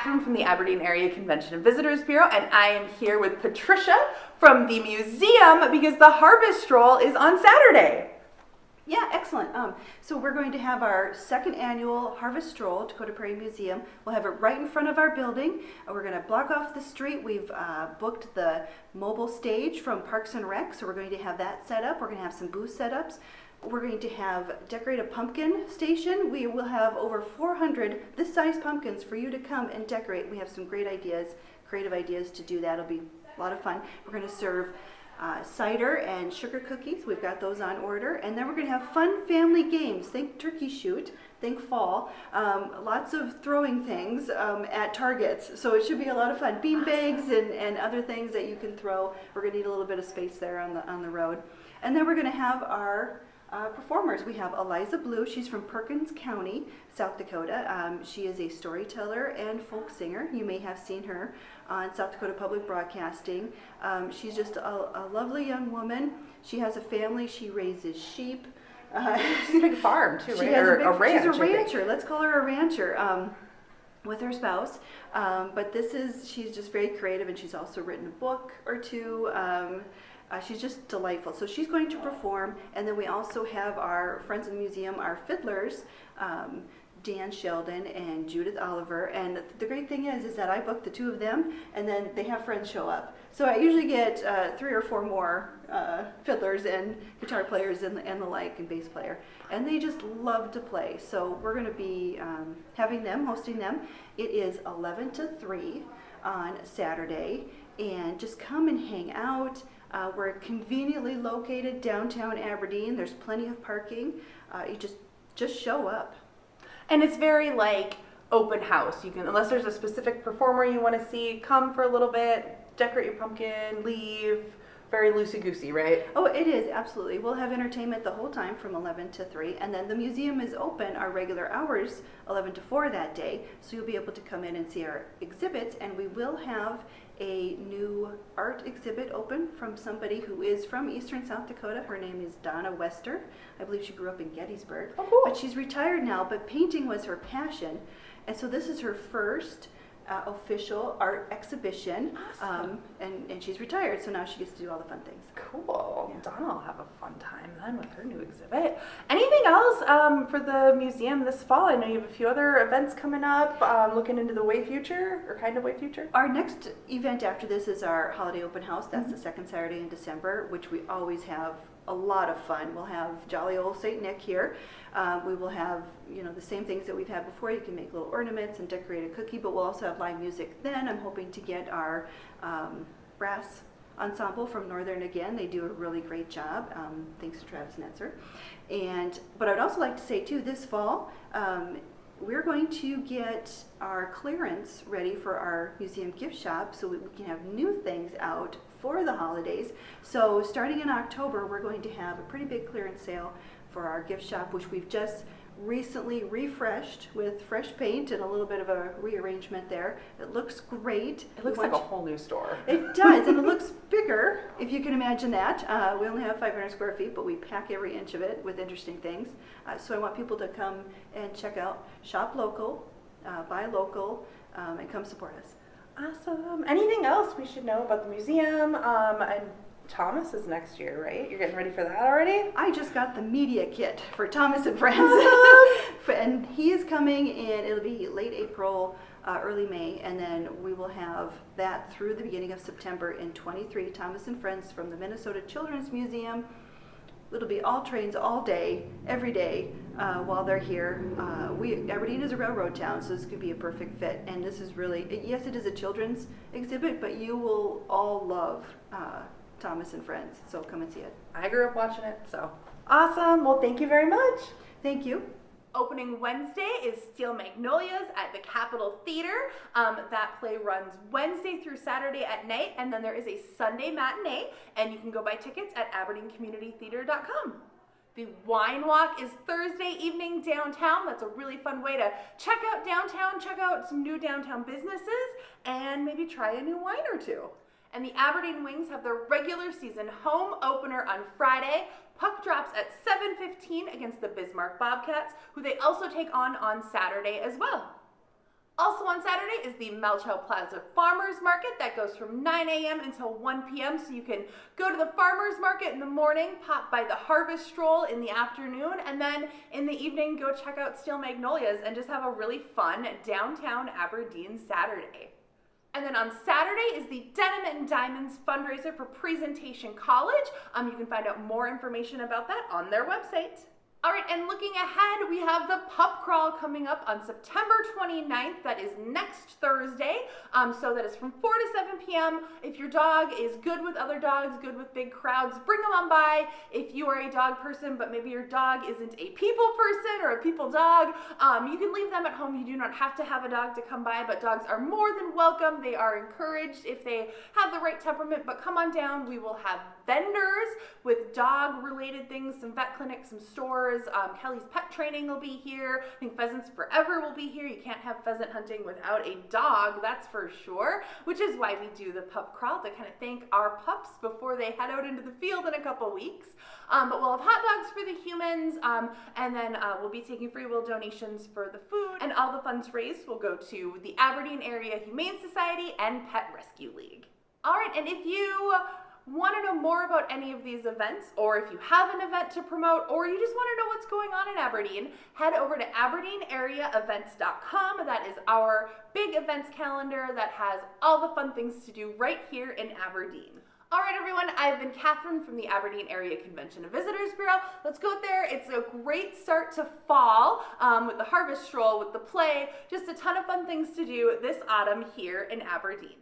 Catherine from the Aberdeen Area Convention and Visitors Bureau, and I am here with Patricia from the museum because the Harvest Stroll is on Saturday. Yeah, excellent. So we're going to have our second annual Harvest Stroll, Dacotah Prairie Museum. We'll have it right in front of our building. We're going to block off the street. We've booked the mobile stage from Parks and Rec, so we're going to have that set up. We're going to have some booth setups. We're going to have decorate a pumpkin station. We will have over 400 this size pumpkins for you to come and decorate. We have some great ideas, creative ideas to do that. It'll be a lot of fun. We're going to serve cider and sugar cookies. We've got those on order. And then we're going to have fun family games. Think turkey shoot, think fall. Lots of throwing things at targets. So it should be a lot of fun. Bean bags and other things that you can throw. We're going to need a little bit of space there on the road. And then we're going to have our performers. We have Eliza Blue. She's from Perkins County, South Dakota. She is a storyteller and folk singer. You may have seen her on South Dakota Public Broadcasting. She's just a lovely young woman. She has a family. She raises sheep. She's a big farm too, right? A ranch. She's a rancher. Let's call her a rancher. With her spouse. But she's just very creative, and she's also written a book or two. She's just delightful. So she's going to perform, and then we also have our friends in the museum, our fiddlers, Dan Sheldon and Judith Oliver. And the great thing is that I book the two of them, and then they have friends show up. So I usually get 3 or 4 more fiddlers and guitar players and the like, and bass player. And they just love to play. So we're going to be hosting them. It is 11 to 3 on Saturday, and just come and hang out. We're conveniently located downtown Aberdeen. There's plenty of parking. You just show up. And it's very like open house. You can, unless there's a specific performer you want to see, come for a little bit, decorate your pumpkin, leave. Very loosey-goosey, right? Oh, it is, absolutely. We'll have entertainment the whole time from 11 to 3, and then the museum is open our regular hours, 11 to 4 that day, so you'll be able to come in and see our exhibits, and we will have a new art exhibit open from somebody who is from Eastern South Dakota. Her name is Donna Wester. I believe she grew up in Gettysburg. Oh, cool. But she's retired now, but painting was her passion, and so this is her first official art exhibition. Awesome. And she's retired, so now she gets to do all the fun things. Cool. Yeah. Donna will have a fun time then with her new exhibit. Anything else for the museum this fall? I know you have a few other events coming up, looking into the way future, or kind of way future. Our next event after this is our holiday open house. That's the second Saturday in December, which we always have a lot of fun. We'll have jolly old St. Nick here. We will have, the same things that we've had before. You can make little ornaments and decorate a cookie, but we'll also have live music then. I'm hoping to get our brass ensemble from Northern again. They do a really great job, thanks to Travis Netzer. But I'd also like to say too, this fall, we're going to get our clearance ready for our museum gift shop so we can have new things out for the holidays. So starting in October, we're going to have a pretty big clearance sale for our gift shop, which we've just recently refreshed with fresh paint and a little bit of a rearrangement there. It looks great. It looks like a whole new store. It does, and it looks bigger, if you can imagine that. We only have 500 square feet, but we pack every inch of it with interesting things. So I want people to come and check out, shop local, buy local, and come support us. Awesome. Anything else we should know about the museum? And Thomas is next year, right? You're getting ready for that already? I just got the media kit for Thomas and Friends. And he is coming in, it'll be late April, early May, and then we will have that through the beginning of September in 23. Thomas and Friends from the Minnesota Children's Museum. It'll be all trains all day, every day, while they're here. Aberdeen is a railroad town, so this could be a perfect fit. And this is really, yes, it is a children's exhibit, but you will all love Thomas and Friends, so come and see it. I grew up watching it, so awesome. Well, thank you very much. Thank you. Opening Wednesday is Steel Magnolias at the Capitol Theater. That play runs Wednesday through Saturday at night, and then there is a Sunday matinee, and you can go buy tickets at AberdeenCommunityTheater.com. The Wine Walk is Thursday evening downtown. That's a really fun way to check out downtown, check out some new downtown businesses, and maybe try a new wine or two. And the Aberdeen Wings have their regular season home opener on Friday. Puck drops at 7:15 against the Bismarck Bobcats, who they also take on Saturday as well. Also on Saturday is the Malchow Plaza Farmers Market that goes from 9 a.m. until 1 p.m. So you can go to the farmers market in the morning, pop by the harvest stroll in the afternoon, and then in the evening go check out Steel Magnolias and just have a really fun downtown Aberdeen Saturday. And then on Saturday is the Denim and Diamonds fundraiser for Presentation College. You can find out more information about that on their website. All right, and looking ahead, we have the Pup Crawl coming up on September 29th. That is next Thursday. So that is from 4 to 7 p.m. If your dog is good with other dogs, good with big crowds, bring them on by. If you are a dog person, but maybe your dog isn't a people person or a people dog, you can leave them at home. You do not have to have a dog to come by, but dogs are more than welcome. They are encouraged if they have the right temperament, but come on down. We will have vendors with dog-related things, some vet clinics, some stores. Kelly's Pet Training will be here. I think Pheasants Forever will be here. You can't have pheasant hunting without a dog, that's for sure, which is why we do the pup crawl, to kind of thank our pups before they head out into the field in a couple weeks. But we'll have hot dogs for the humans, and then we'll be taking free will donations for the food, and all the funds raised will go to the Aberdeen Area Humane Society and Pet Rescue League. All right, and if you want to know more about any of these events, or if you have an event to promote, or you just want to know what's going on in Aberdeen, head over to AberdeenAreaEvents.com. That is our big events calendar that has all the fun things to do right here in Aberdeen. All right, everyone, I've been Catherine from the Aberdeen Area Convention and Visitors Bureau. Let's go there. It's a great start to fall with the harvest stroll, with the play, just a ton of fun things to do this autumn here in Aberdeen.